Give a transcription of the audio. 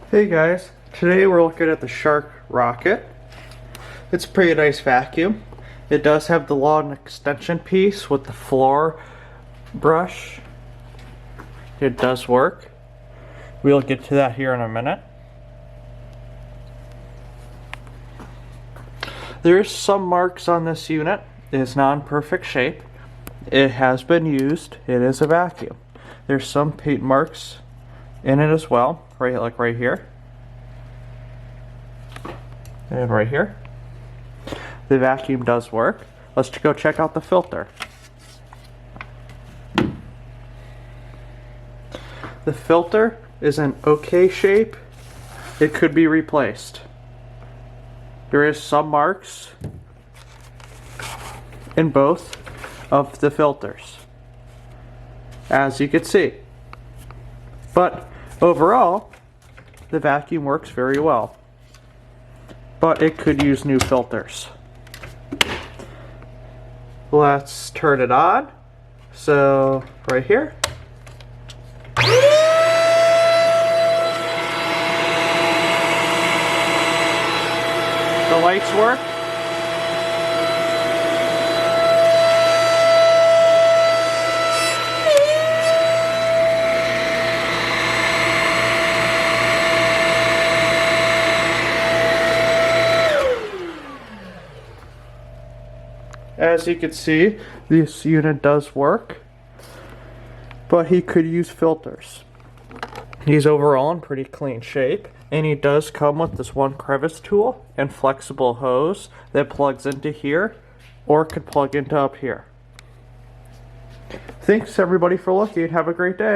Hey guys, today we're looking at the Shark Rocket. It's a pretty nice vacuum. It does have the long extension piece with the floor brush. It does work. We'll get to that here in a minute. There's some marks on this unit. It is not in perfect shape. It has been used. It is a vacuum. There's some paint marks in it as well, like right here and right here. The vacuum does work. Let's go check out the filter. The filter is in okay shape. It could be replaced. There is some marks in both of the filters, as you can see. But overall, the vacuum works very well. But it could use new filters. Let's turn it on. So, right here. The lights work. As you can see, this unit does work, but he could use filters. He's overall in pretty clean shape, and he does come with this one crevice tool and flexible hose that plugs into here or could plug into up here. Thanks everybody for looking. Have a great day.